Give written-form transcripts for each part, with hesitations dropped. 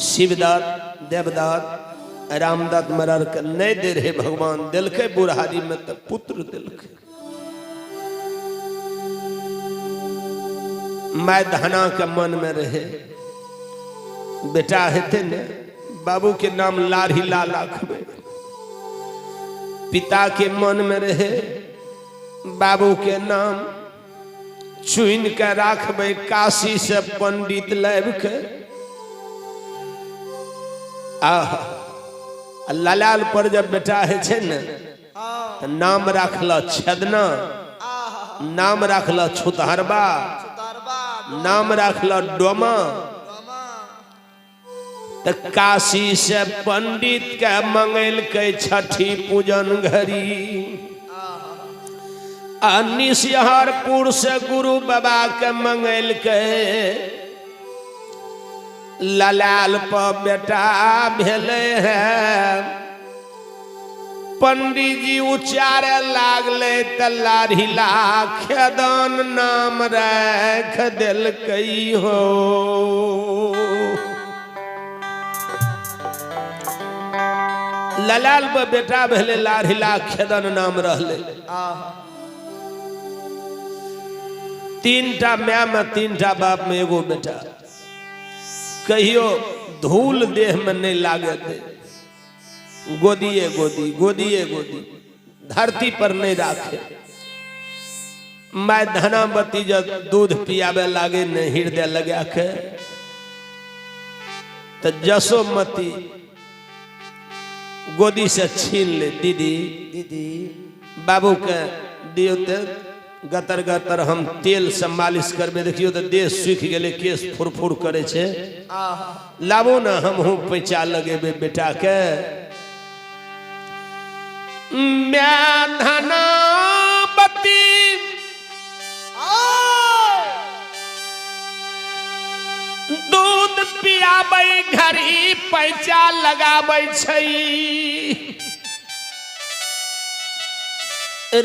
शिवदत्त देवदत्त रामदत्त मरर के नहीं दे रहे भगवान दिल के बुढ़ारी में तो पुत्र दिल के मैं धना के मन में रहे बेटा हेते ने बाबू के नाम लारी लाल रखबे पिता के मन में रहे बाबू के नाम चुन के रखबे काशी से पंडित लाब के लालाल पर जब बेटा है छे ने नाम रखल छदना नाम रखल छुतहरबा नाम रखल डोमा तो काशी से पंडित के मंगल के छठी पूजन घड़ी निशहरपुर से गुरु बाबा के मंगल के ललाल पर बेटा भेले है पंडित जी उच्चारे लागले त लाढ़ीला खेदन नाम रख दिल कई हो ललाल पर बेटा भेले लाढ़ीला खेदन नाम रहले तीन टा माय में तीन टा बाप में एगो बेटा कहियो धूल देह में नहीं लागे दे गोदिए गोदी गोदिए गोदी धरती पर नहीं राखे मैं धनावती जब दूध पियावे लागे ने हृदय लगा के तो जसोमती गोदी से छीन ले दीदी दीदी बाबू के दियो ते गतर गतर हम तेल से मालिश करबे देखियो तो देह सूख गेले केस फुरफुर करे छे लाबो ना हम हूँ पैचा लगेबे बेटा के मैं धनावती दूध पियाबै घड़ी पैचा लगाबै छै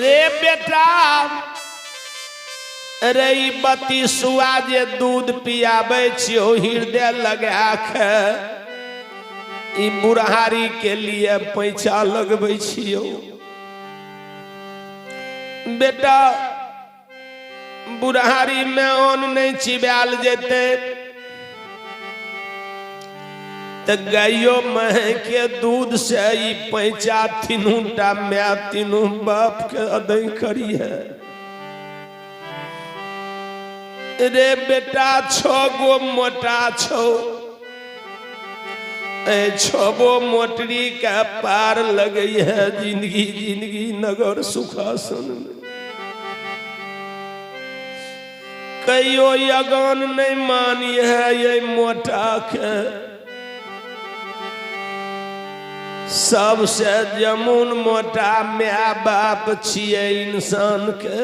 रे बेटा रे बती सुआ जे दूध पियाबै छियो हृदय लगा के ई बुढ़ारी के लिए पैसा लगबै छियो बेटा बुढ़ारी में ओन नहीं चिबाल जेते तो गायो मह के दूध से ई पैसा तीनू टा मैं तीनू बाप के अदय करी है रे बेटा 6 गो मोटा छो छबो मोटरी का पार लगई है जिंदगी जिंदगी नगर सुखासन में कहियो यगान नहीं मानी है ये मोटा के सबसे जमुन मोटा माय बाप छिए इंसान के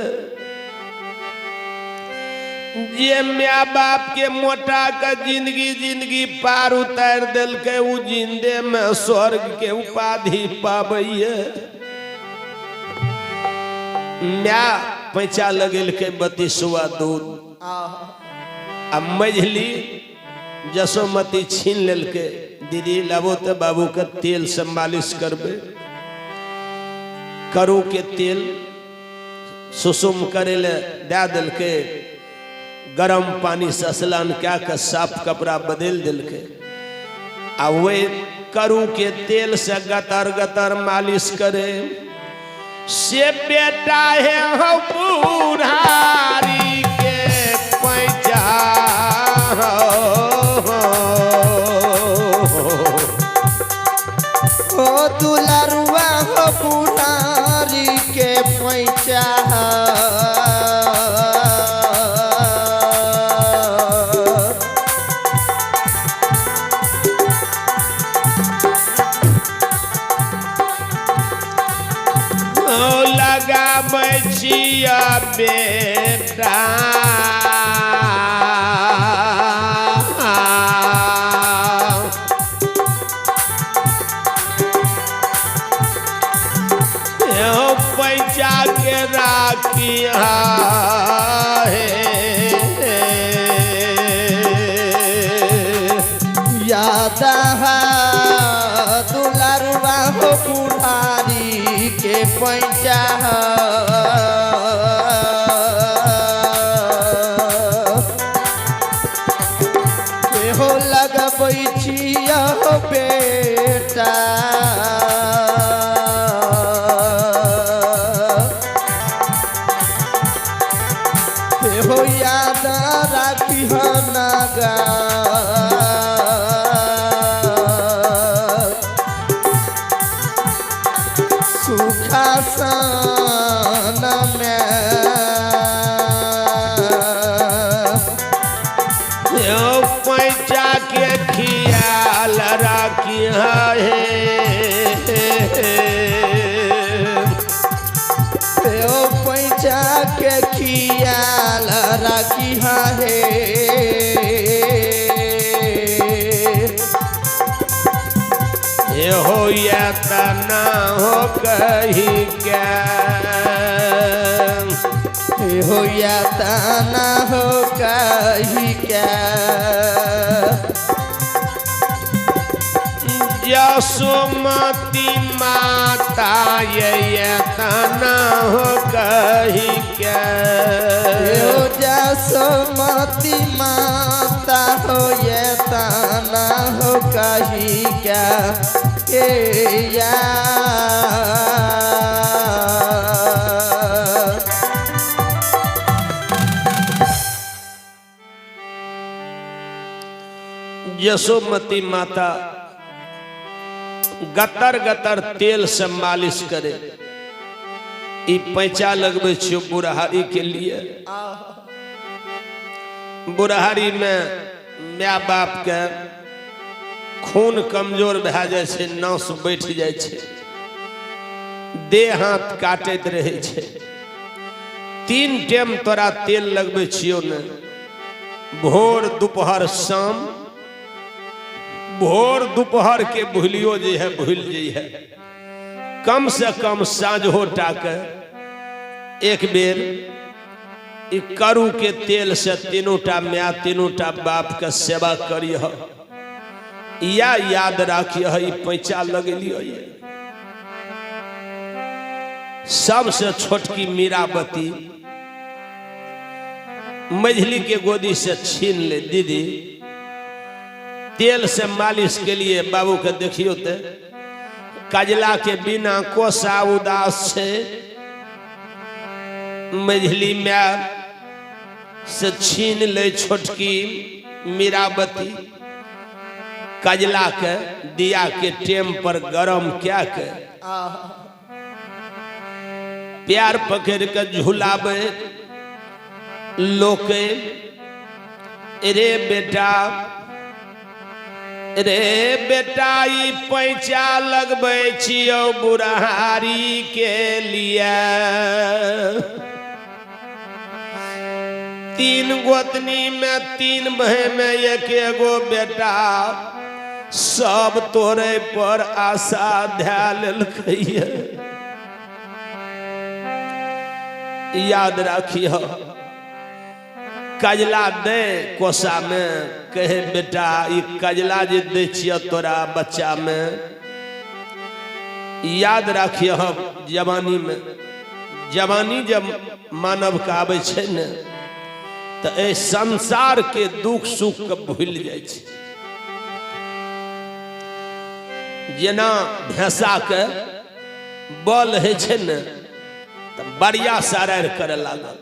जे माय बाप के मोटा का जिंदगी जिंदगी पार उतार दिल के उ जिंदे में स्वर्ग के उपाधि पाबैये माय पैसा लगेल के बतीसुआ दूध आ मझली जसोमती छीन लेल के दीदी लाबो तो बाबू के तेल से मालिश करबे करू के तेल सुसुम करे ले दे दिल के गरम पानी से स्नान क्या के साफ कपड़ा बदल दिल के आ वे करू के तेल से गतर गतर मालिश करे से बेटा है हम बुढ़ारी के पैसा ओ दुलरुआ हो बुढ़ारी के पैसा बचिया बेटा पैसा के राखिया याद दुलारुआ हो बुढ़ारी के पैचा हो लगबै छिया बेटा हो याद राखी नगा सुखासन में पैचा के खियाल राखी है पैचा के खियाल राखी है हो या तना हो कहीं क्या हो या तना हो कहीं क्या यशोमती माता ये तना हो कहीं क्या हो यशोमती माता हो ये तना हो कहीं क्या या यशोमती माता गतर गतर तेल से मालिश करे ई पैचा लगबे छियो बुढ़ारी के लिए। बुढ़ारी में माय बाप के खून कमजोर भए जाए छे, नस बैठ जाए छे, देह हाथ काटैत रहे छे। 3 टाइम तोरा तेल लगबे छियो ने, भोर दोपहर शाम। भोर दोपहर के भूलियो जे है भूल जाइ है, कम से कम साँझो टाके एक बेर ई करू के तेल से 3टा माय 3टा बाप के सेवा करिह, या याद राखिए ई पैचा लगेलियो। सबसे छोटकी मीराबती मझली के गोदी से छीन ले, दीदी तेल से मालिश के लिए बाबू के देखियो ते कजला के बिना कोसा उदास छे। मझली माय से छीन ले छोटकी मीराबती, कजला के दिया के टेम पर गरम क्या के प्यार पकड़ के झुलावे लोके। रे बेटा ई पैचा लगबै छियो बुढ़ारी के लिए। 3 गोतनी में 3 बहन में 1 बेटा, सब तोरे पर आशा ध्या लेलकै। याद राखिह कजला दे कोसा में, कहे बेटा ई कजला जे दे छिय तोरा बच्चा में, याद राखिए। जवानी में जवानी जब मानव का आवे छे ने तो ए संसार के दुख सुख के भूल जाए छे। जेना भैंसा के बल है छे ने तो बढ़िया सारार करे लागल,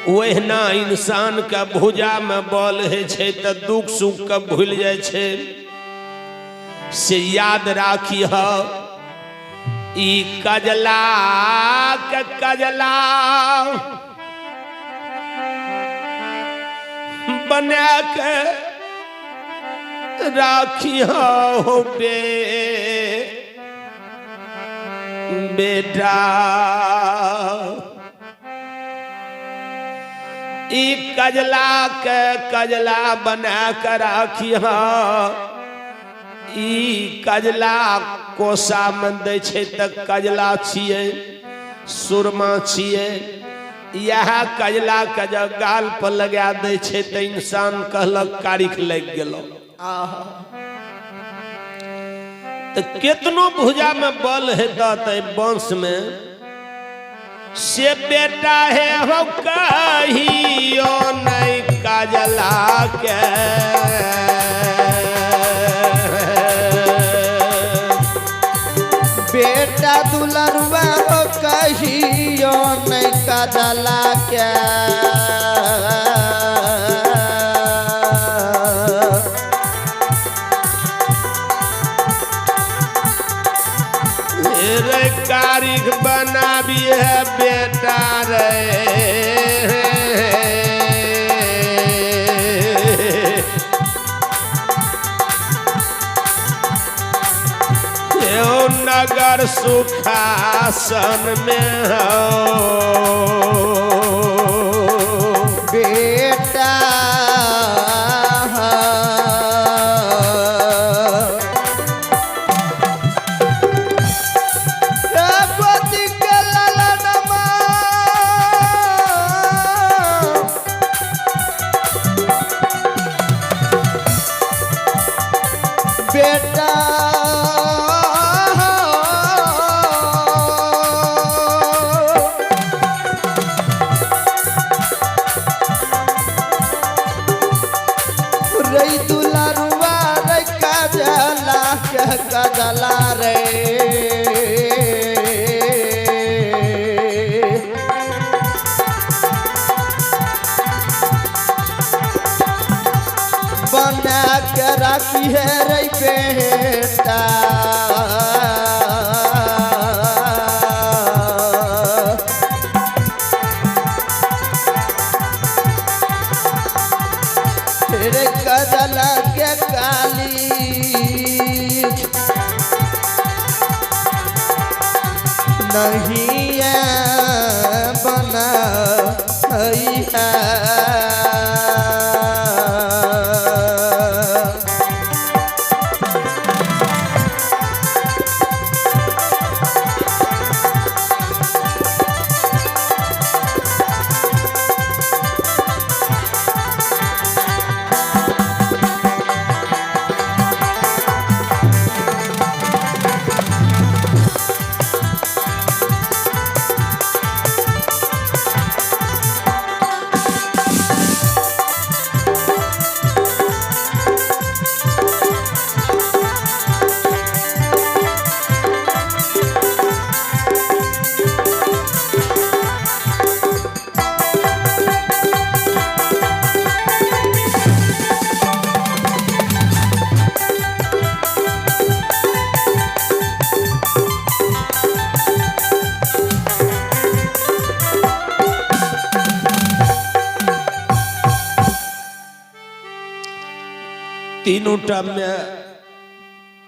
ओहिना इंसान का भुजा में बल है छे तो दुख सुख के भूल जाए छे। से याद राखिह ई कजला के कजला बना के राखिह हो बेटा। ई कजला के कजला बना कर राखिह। ई कजला कोसा में दै छे त कजला छिए, सुरमा छिए। यह कजला के जब गाल पर लगा दै छे त इंसान कहलक कारिख लग गेलो। तो कितनो भुजा में बल है तो वंश में से बेटा है हो कहियो नहीं काजला के बेटा दुलरुआ हो कहियो नहीं काजला के कारिक बना भी है बेटा रे नगर सुखासन में हो बेटा बेटा रई दुलारुआ रे काजला रे बना के राखी है रे बेटा तेरे काजला के काली नहीं बना है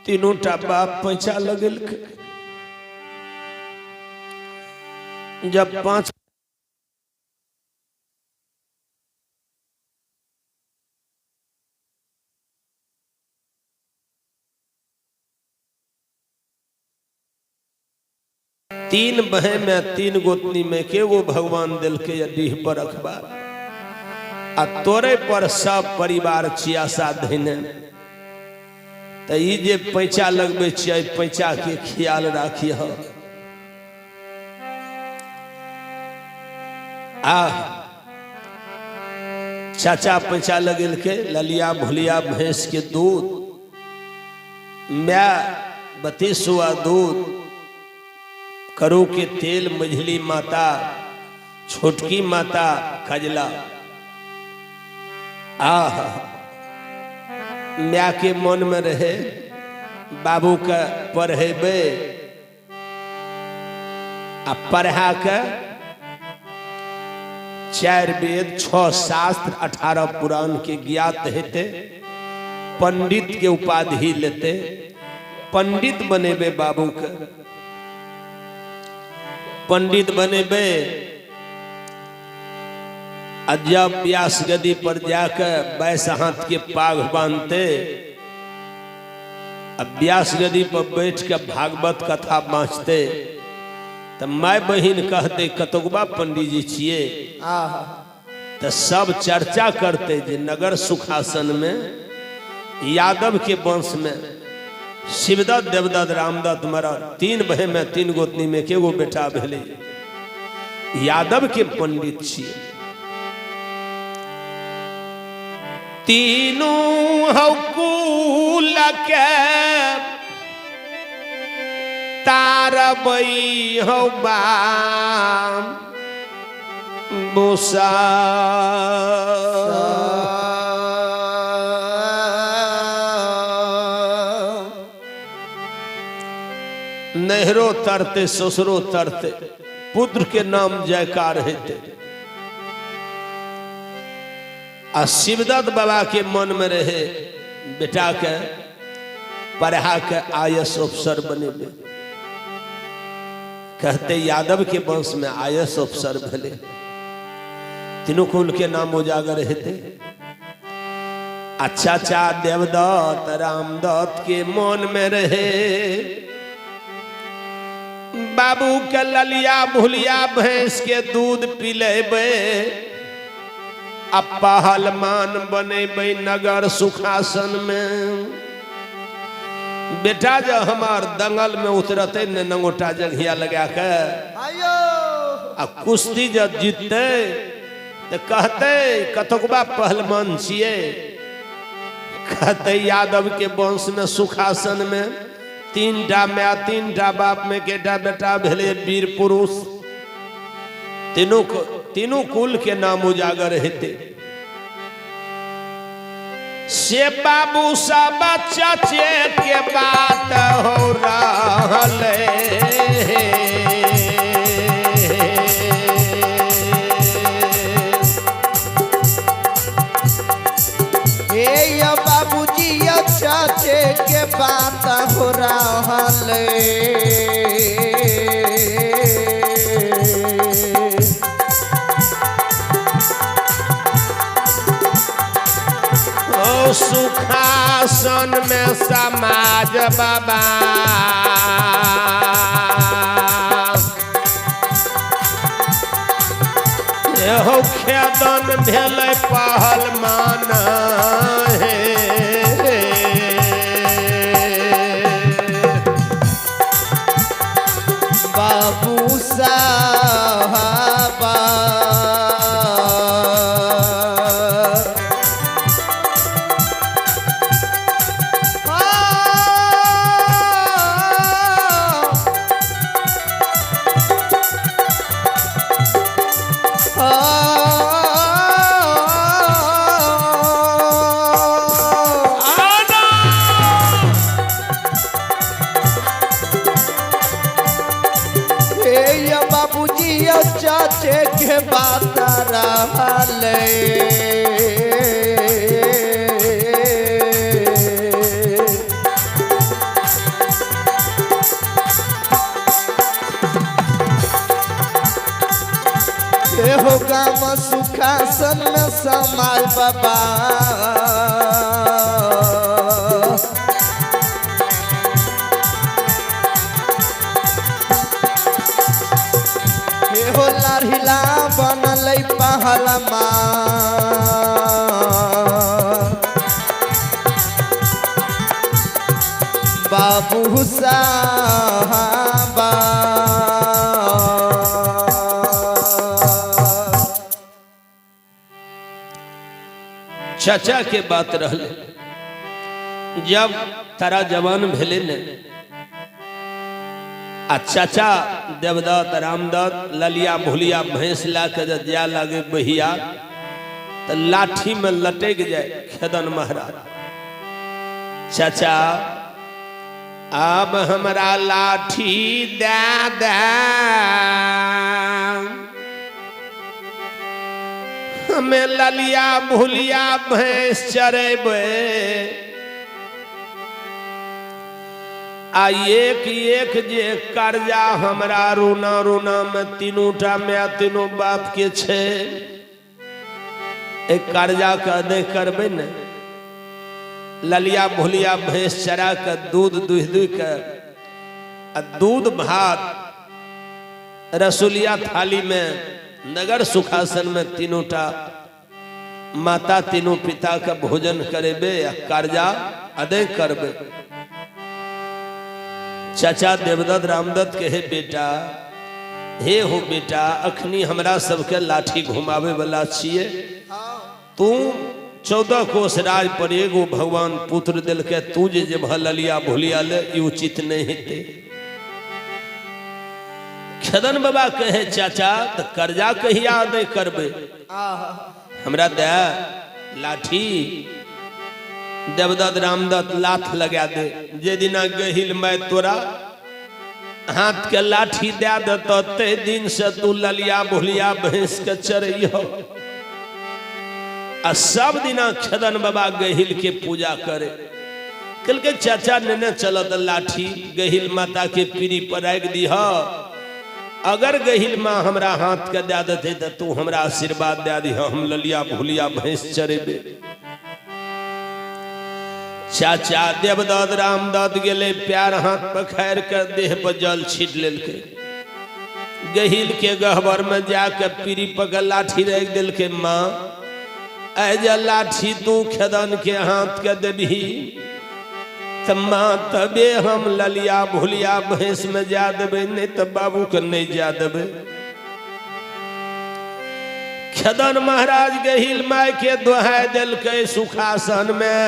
तीनों टा बाप पैसा लगल जब 5 तीन बहन में 3 गोतनी में के वो भगवान दिल के डीह पर अखबार आ तोरे पर सब परिवार चियासा धने तो ये जे पैसा लगबे छियै पैसा के ख्याल राखी हो चाचा पैसा लगल के ललिया भुलिया भैंस के दूध मैं 32 दूध करू के तेल मझली माता छोटकी माता खजला म्या के मन में रहे बाबू का पढ़ेबे आ पढ़ा के 4 वेद 6 शास्त्र 18 पुराण के ज्ञात हेते पंडित के उपाधि लेते पंडित बनेबे बाबू के पंडित बनेबे जब व्यास गदी पर जाकर 22 हाथ के पाग बांधते अब व्यास गदी पर बैठ के भागवत कथा बाँचते तो माय बहिन कहते कतुकबा पंडित जी छिए तो सब चर्चा करते जे नगर सुखासन में यादव के वंश में शिवदत्त, देवदत्त, रामदत्त मरा 3 बहन में 3 गोतनी में के गो बेटा भेले। यादव के पंडित छिए। तीनों हकुल के तारबई हो बाम मूसा। नहरो तरते ससुरो तरते, पुत्र के नाम जयकार हेते। आ शिवदत्त बाबा के मन में रहे बेटा के पढ़ा के आईएएस अफसर बनेबे। कहते यादव के वंश में आईएएस अफसर भले। तीनों कुल के नाम उजागर हेते। अच्छा चा देवदत्त रामदत्त के मन में रहे बाबू के ललिया भुलिया भैंस के दूध पिलेबे, अब पहलवान बनेबे नगर सुखासन में। बेटा जब हमार दंगल में उतरते ने नंगोटा जंघिया लगा के अब कुश्ती जब जीतते तो कहते कतकबा पहलवान छिए। कहते यादव के वंश में सुखासन में 3टा माँ 3टा बाप में केटा बेटा भेले वीर पुरुष। तीनों कुल के नाम उजागर हेते। से बाबू सब चाचे के बात हो रहल बाबूजी चाचे के बात हो रहल। सुखासन में समाज बाबा हो खेदन भेले पहलवान हे। बाबू साहबा चाचे के बात रहले। हो गाम सुखासन में समाज बाबा हो लाढ़िला बनल पहलवान। बाबू साहबा चाचा के बात रहले। जब तारा जवान भेले ने आ चाचा देवदत्त रामदत्त ललिया भुलिया भैंस ला के जा लागे बहिया तो लाठी में लटक जाए खेदन महाराज। चाचा अब हमरा लाठी दे दे, हमें ललिया भुलिया भैंस चरेबे। आ एक एक जे कर्जा हमरा रोना रोना में 3टा में 3 बाप के छे। एक कर्जा के अदा करबे ने ललिया भुलिया भैंस चरा के दूध दुह के दूध भात रसोलिया थाली में नगर सुखासन में 3टा माता तीनों पिता का भोजन करेबे या कर्जा अदय करबे। चाचा देवदत्त रामदत्त कहे बेटा हे हो बेटा अखनी हमरा सबके लाठी घुमावे वाला छिए। तू 14 कोस राज पर एगो भगवान पुत्र दिल के तू जे भलिया भूलिया ले ई उचित नहीं हेते। खदन बाबा कहे चाचा तो कर्जा कहिया अदय करबे। हमरा दे लाठी। देवदत्त रामदत्त लाथ लगा दे। जे दिना गहिल मैं तोरा हाथ के लाठी दे देता ते दिन से तू ललिया भुलिया भैंस के चरइहो। आ सब दिना खदन बाबा गहिल के पूजा करे। कल के चाचा ने चलत लाठी गहिल माता के पीढ़ी पर राख दी। अगर गहिल माँ हमरा हाथ के दे देते तो तू हमरा आशीर्वाद दे दी हम ललिया भुलिया भैंस चरेबे। चाचा देवदत्त रामदत्त गेले प्यार हाथ पखार कर देह पर जल छीट लेलके। गहिल के गहबर में जाकर पीढ़ी पर लाठी रख दिलके। माँ ऐज लाठी तू खदन के हाथ के देबी तो माँ तबे हम ललिया भुलिया भैंस में जा देबे नहीं तो बाबू के नहीं जा देबे। खदन महाराज गहिल माय के दोहाय दिलके सुखासन में।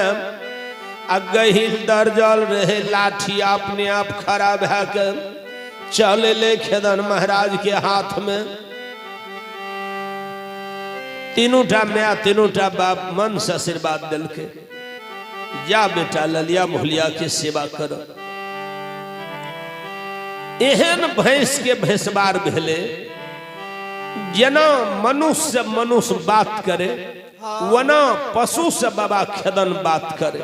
आ गहिल दर्जल रहे लाठी अपने आप खड़ा भैके चल ले खदन महाराज के हाथ में। तीनोटा माँ तीनोटा बाप मन से आशीर्वाद दिलके जा बेटा ललिया भुलिया के सेवा कर। एहन भैंस के भैंसबार भेले जना मनुष्य मनुष्य बात करे वना पशु से बाबा खदन बात करे।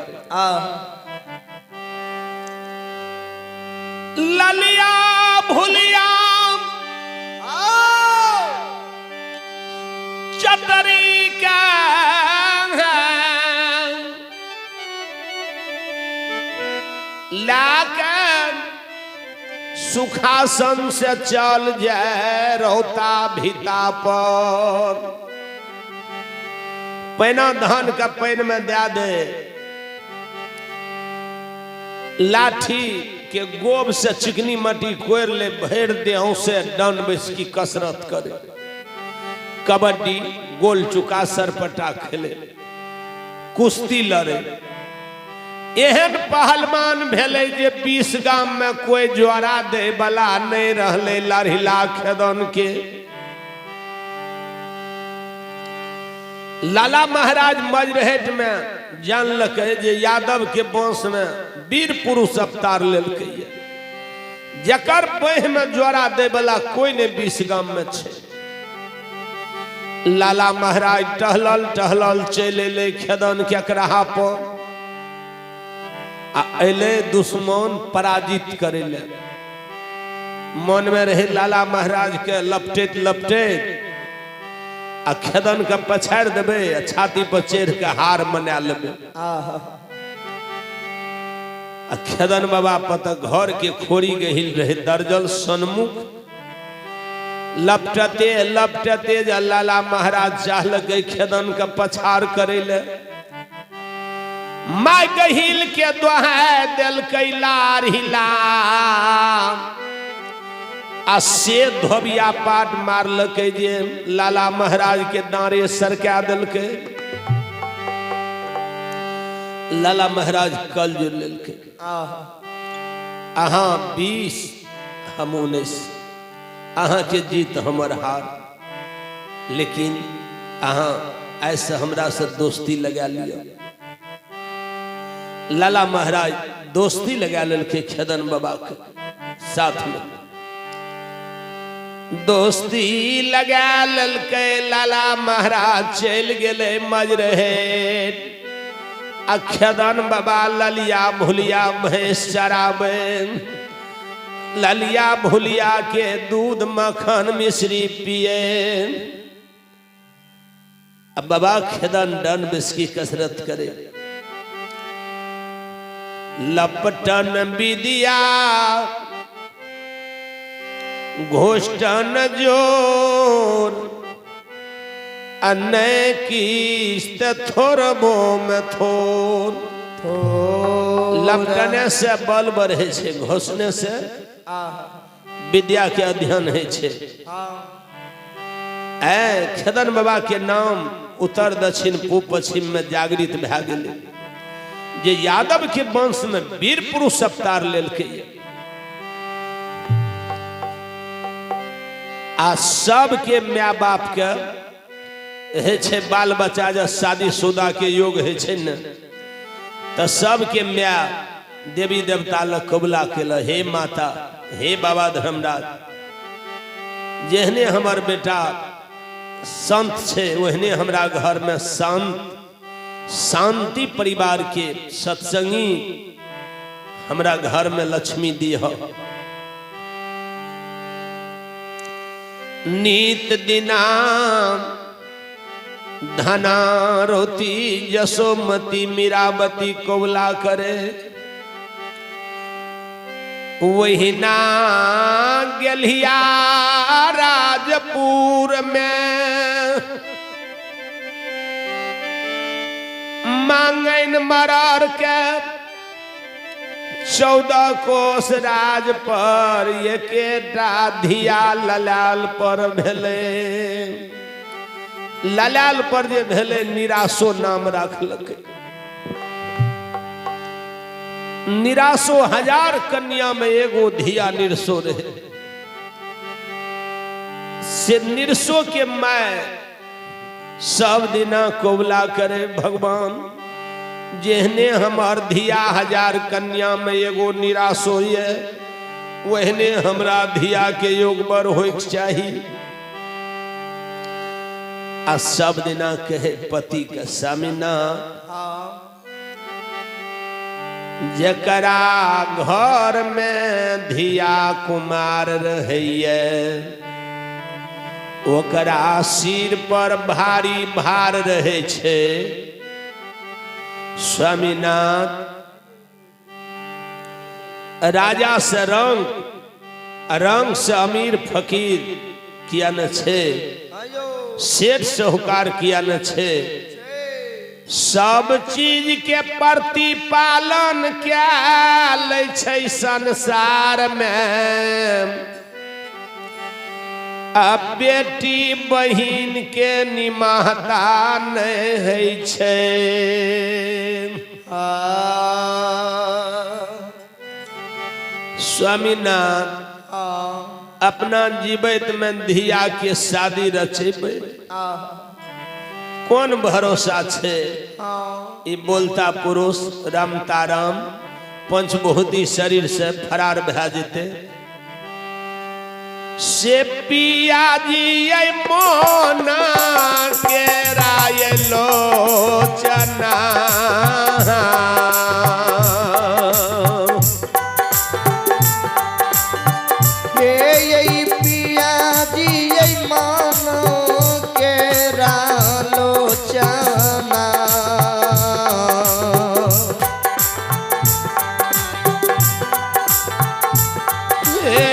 ललिया भुलिया चतरी का लाकर सुखासन से चल जाए रोता भीता पर। पैना धान का पैन में दे दे लाठी के गोब से चिकनी मट्टी कोर ले भर दे से डन बैस की कसरत करे। कबड्डी गोल चुका सरपटा खेले कुश्ती लड़े। एहन पहलवान भेले जे 20 गांव में कोई ज्वारा दे बला नहीं रहले लड़िला खदन के। लाला महाराज मजरहेट में जान लके जे यादव के वंश में वीर पुरुष अवतार लेलके। जकर बह में ज्वारा दे बला कोई ने 20 गांव में छे। लाला महाराज टहलल टहलल चले ले खदन के अकराहा पर। अले दुश्मन पराजित करे ले। मन में रहे लाला महाराज के लपटेट लपटेट आ खदन के पछाड़ देबे छाती पर चढ़ के हार मना लेबे। खदन बाबा पता घर के खोरी गहिल रहे दर्जल सन्मुख लपटते लपटते लाला महाराज चाहल गए खदन का पछाड़ करे ले। माय गहिल के दोहाय दिल कैलार हिला आ से धोबिया पाट मार लके जे लाला महाराज के दांरे सरका दिलके। लाला महाराज कल जो लेलके अहाँ 20 हम 19 अहाँ के जीत हमर हार। लेकिन अहाँ ऐसे हमरा से दोस्ती लगा लिया। लाला महाराज दोस्ती लगा लेलके खदन बाबा के साथ में। दोस्ती लगा लेलके लाला महाराज चल गेले मजरहेट। खदन बाबा ललिया भुलिया भैंस चराबे। ललिया भुलिया के दूध मक्खन मिश्री पिए। अब बाबा खदन डन बिस की कसरत करे। लपटन विदिया घोष्टन जोर अन्य किस्त थोड़बो में थोड़ लपकने से बल बढ़े छे, घोषणे से विद्या के अध्ययन है छे। खेदन बाबा के नाम उत्तर दक्षिण पूर्व पश्चिम में जागृत भै गेलै, जे यादव के वंश में वीर पुरुष अवतार लेलकै। आ सबके माय बाप के है छे बाल बच्चा, जब शादीशुदा के योग है छे न, तो सबके माय देवी देवता लग कबूला केल, हे माता, हे बाबा धर्मराज, जेहने हमर बेटा संत छे ओहने हमरा घर में शांति परिवार के सत्संगी हमरा घर में लक्ष्मी दीह। नीत दिना धनारोती यशोमती मीरावती कौला करे, वही ना गेलिया राजपुर में मांगन मरार के 14 कोस राज पर एकेटा धिया ललाल पर भेले। ललाल पर जे भेले निराशो नाम राखलकै। निराशो 1000 कन्या में एगो धिया निरसो रहे। से निरसो के माय सब दिना कबूला करे, भगवान जेहने हमार धिया 1000 कन्या में एगो निराशो ये, वहने हमरा धिया के योग बर होइक चाही। आ सब दिना कहे पति के सामिना, जकरा घर में धिया कुमार रहिए, ओकरा सिर पर भारी भार रहे छे। स्वामीनाथ राजा से रंग से अमीर फकीर किया न छे, सेठ साहूकार किया न छे। सब चीज के प्रतिपालन क्या ले छे संसार में। अब बेटी बहिन के निमाहता नहीं है छे। स्वामीनाथ अपना जीवित में धिया के शादी रचेबे, कौन भरोसा छे। ई बोलता पुरुष रामताराम पंचभूति शरीर से फरार भै जेते। से पिया जी मोना के राय लोचना, हे पिया जी मोना के रालोचना।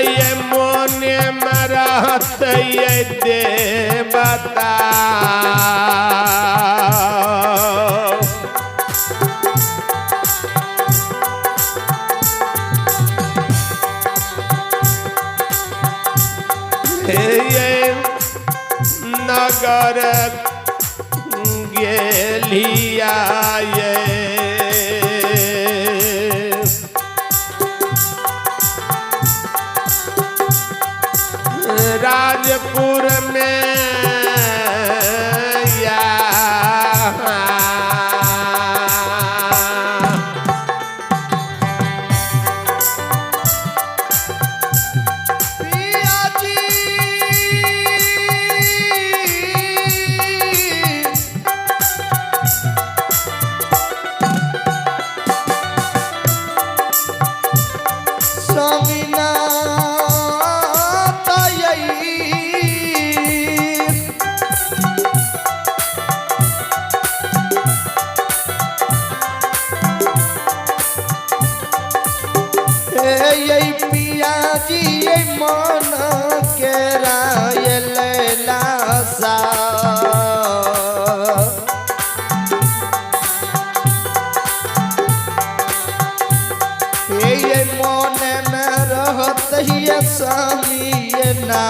ये मोने मरहत ये देवता, ये नगर गेलिया ये राजपुर में या पिया जी स्वामीनाथ ये पिया जी मन के राय लैला सा। ही स्वामी ये ना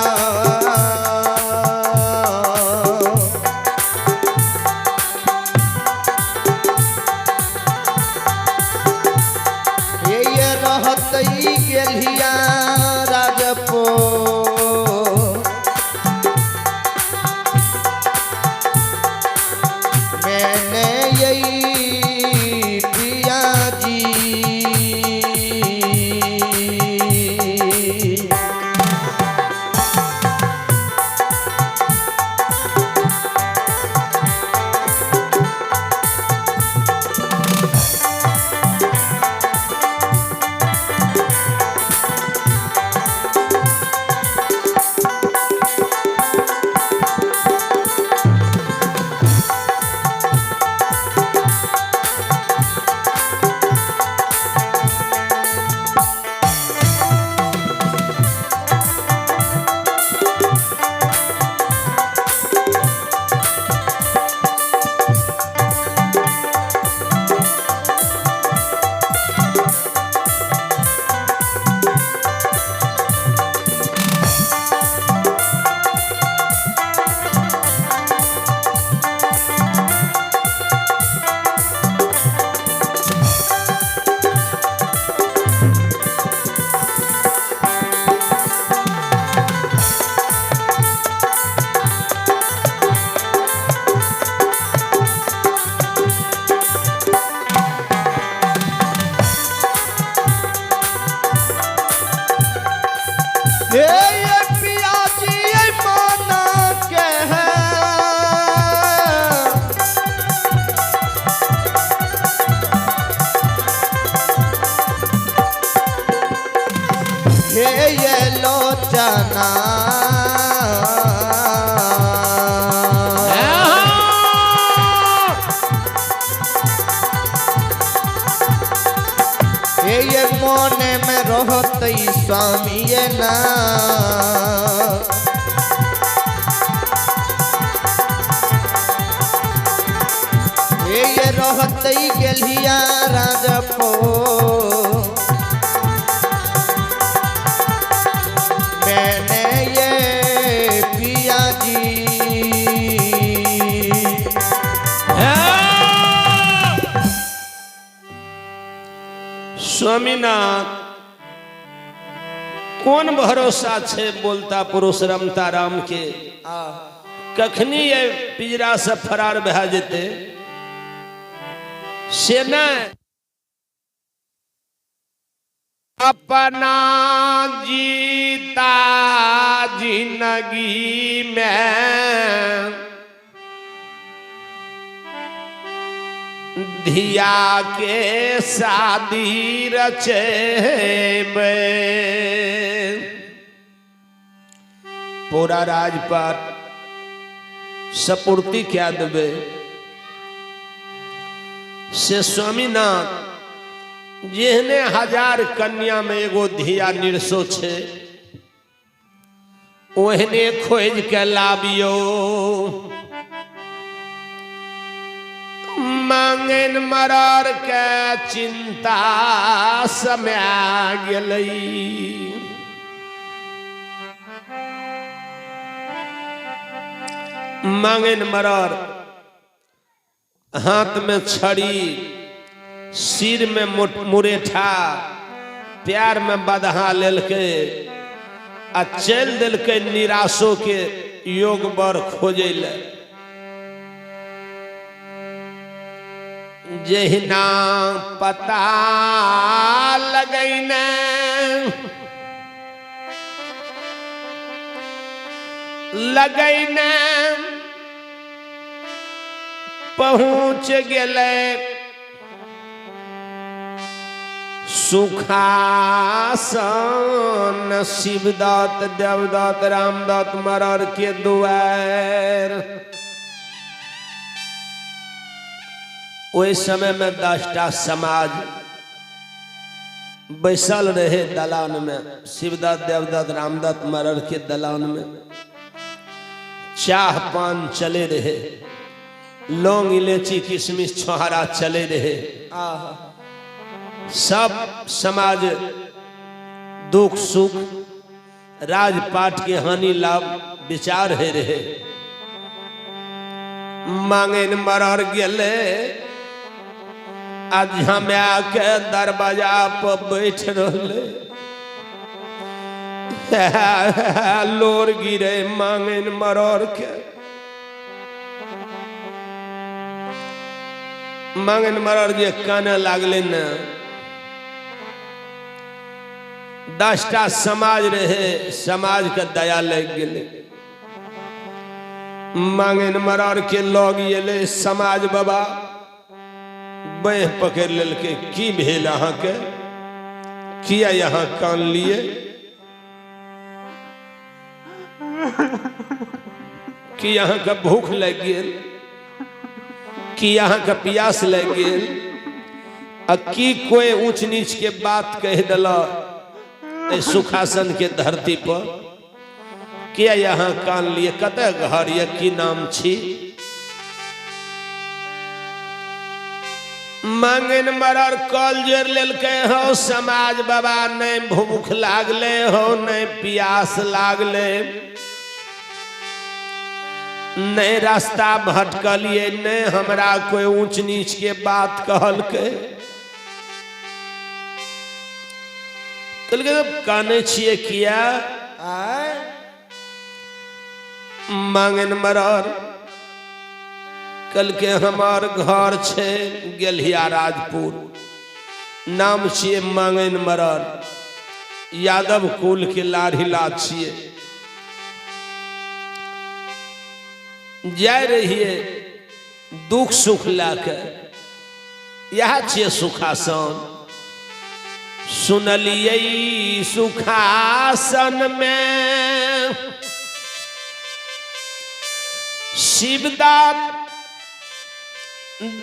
ये रहत ही गेलिया राजपो मैंने यही पिया जी ये पिया जी ये माना के है ये लोचना ये मोने में रहत स्वामी ये ना ये रहत गेलिया राजपो मैंने ये पिया जी स्वामीनाथ कौन भरोसा छे बोलता पुरुष रमता राम के कखनी ये पिजरा से फरार भा जेते से न अपना जीता जिंदगी में धिया के शादी रचे पूरा राजपाट सपूर्ति क्या देवे से स्वामीनाथ जेहने 1000 कन्या में एगो धिया निर्सो छे ओहने खोज के लाबियो मांगन मरार के चिंता समय गेलई मांगन मरार हाथ में छड़ी सिर में मुरेठा प्यार में बदहा लेलके आ चल दिलके निराशो के योग बर खोजे ले जहिना पता लगैने लगैने पहुँच गेले सुखासन शिवदत्त देवदत्त रामदत्त मरर के दुआर ओहि समय में 10टा समाज बैसल रहे दलान में शिवदत्त देवदत्त रामदत्त मरर के दलान में चाह पान चले रहे लौंग इलायची किशमिश छोहारा चले रहे सब समाज दुख सुख राजपाट के हानि लाभ विचार है रहे मांगे मरर गेले आज हम आके दरवाजा पर बैठ रहे लोर गिरे मांगे मरर के मांगे मरर जे काने लागले न 10टा समाज रहे समाज के दया लग गेले मांगे मरर के लग गेले समाज बाबा बह पकड़ लेलके की भेल अहाँ के किया यहाँ कान लिए कि यहाँ का भूख लग गेल कि यहाँ का प्यास लग गेल आ की कोई ऊंच नीच के बात कह दिला सुखासन के धरती पर किया यहाँ कान लिए कत घर या की नाम छी मांगन मरर कल जोर लेलके हो समाज बाबा नहीं भूख लागले हो नहीं प्यास लागले नहीं रास्ता भटकलिए नहीं हमरा कोई ऊंच नीच के बात कहल के काने छिए किया मांगन मरर कल के हमार घर छे गेलिया राजपुर नाम छिए मांगन मरर यादव कुल के लाढ़ीला छिए जाय रहिए दुख सुख लाके यह छिए सुखासन सुनलिए सुखासन में शिवदात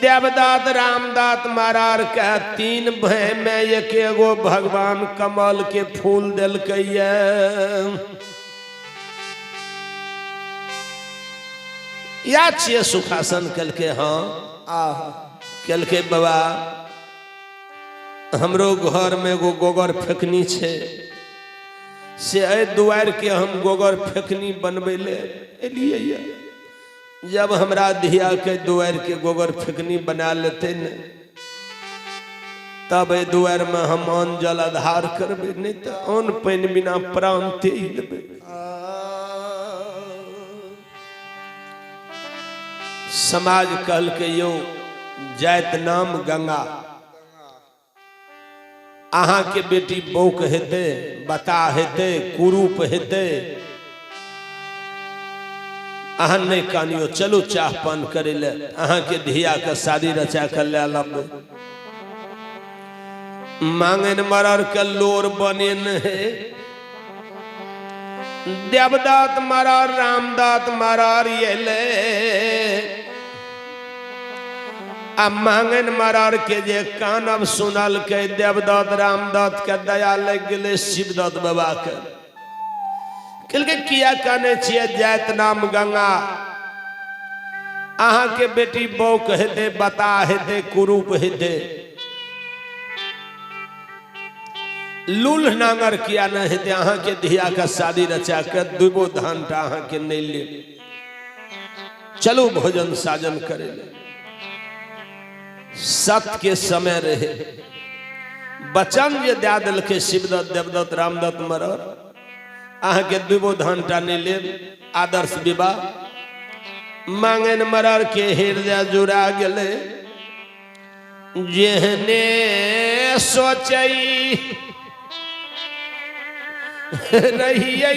देवदात रामदात मारार के 3 भाई में एक एगो भगवान कमल के फूल दिलकै या छिए सुखासन कलके हाँ कलके बाबा हमरो घर में एगो गोबर फेकनी छे से ए दुआर के हम गोबर फेकनी बनबे ले एलिए जब हमरा धिया के दुआर के गोबर फेकनी बना लेते न तब ए दुआर में हम अन्न जल आधार करबे नहीं तो अन्न पानी बिना प्राण तेज लेबे समाज कहल के यो जात नाम गंगा अहाँ के बेटी बौक हेते बता हेते कुरूप हेते अहाँ नहीं कानियो चलो चाह पान करे ले अहाँ के धिया के शादी रचा कर ले लब मांगन मरर के लोर बने न है देवदात मरर रामदात मरर ये ले आ मांगन मरर के जे कानब सुनल के देवदत्त रामदत्त के दया लग गए शिवदत्त बाबा के किया कहने छिए जात नाम गंगा अहाँ के बेटी बौक हेते बता हेते कुरूप हेते लूल नांगर किया न हेते अहाँ के धिया का शादी रचा के दुबो धानटा अहाँ के नहीं ले चलो भोजन साजन करे ले सत्य के समय रहे बचन जे दे दिल के शिवदत्त देवदत्त रामदत्त मरर अहाँ के दुबो धानटा नहीं ले आदर्श विवाह मांगन मरर के हृदय जुड़ा गले जेहने सोचई रहिए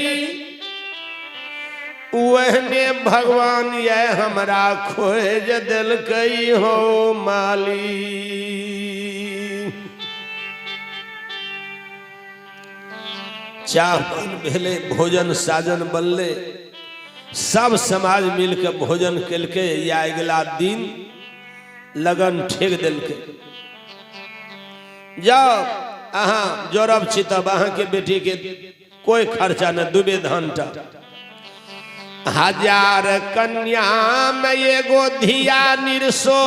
वहने भगवान ये हमरा खोज दिल कई हो माली चाह पान भेले भोजन साजन बनले सब समाज मिलकर भोजन केलके या अगला दिन लगन ठेक दिलके जाओ अहाँ जोरब छी तब अहाँ के बेटी के कोई खर्चा न दुबे धानटा 1000 कन्या में एगो धिया निरसो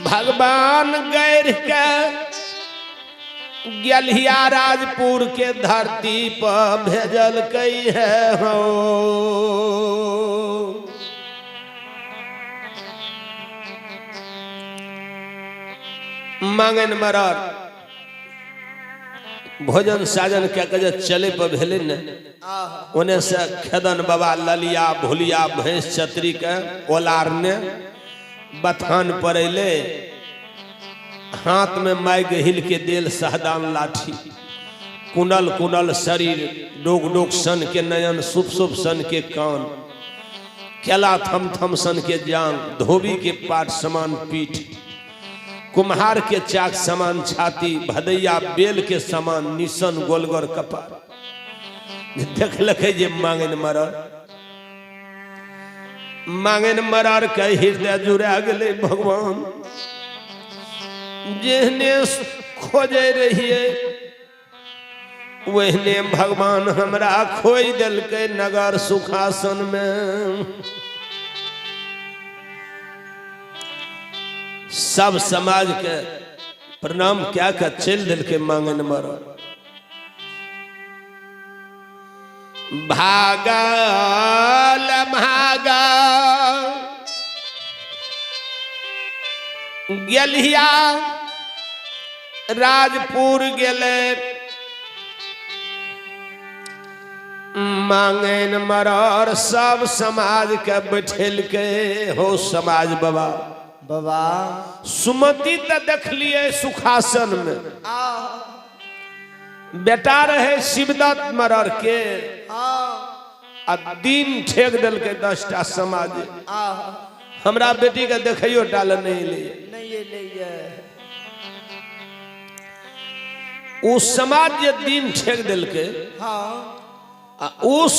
भगवान गैर के गलिया राजपुर के धरती पर भेजल कई है हो। मांगन मरर भोजन साजन क्या कहे चले पर भेले न उन्हें से खेदन बाबा ललिया भुलिया भैंस छतरी के ओलार ने बथान पर अले हाथ में माय हिल के देल सहदान लाठी कुंडल कुंडल शरीर डोग डोग सन के नयन शुभ शुभ सन के कान केला थम थम सन के जान धोबी के पाट समान पीठ कुम्हार के चाक समान छाती भदैया बेल के समान निशन गोलगर कपार देख लखे जे मांगन मरार के हृदय जुड़ा गले भगवान जेहने खोजे रहिए वहने भगवान हमरा खोई दिल के नगर सुखासन में। सब समाज के प्रणाम क्या का चल दिल के मांगन मरो भागा भागा गलिया राजपुर गेले मांगन मरर सब समाज के बैठल के हो समाज बाबा बाबा सुमति तो देख लिए सुखासन में बेटा रहे शिवदत्त मरर के आ दिन ठेक दिल के 10टा समाज हमरा बेटी के देखियो डाल नहीं ले उस समाज जे दिन ठेक दिल के उस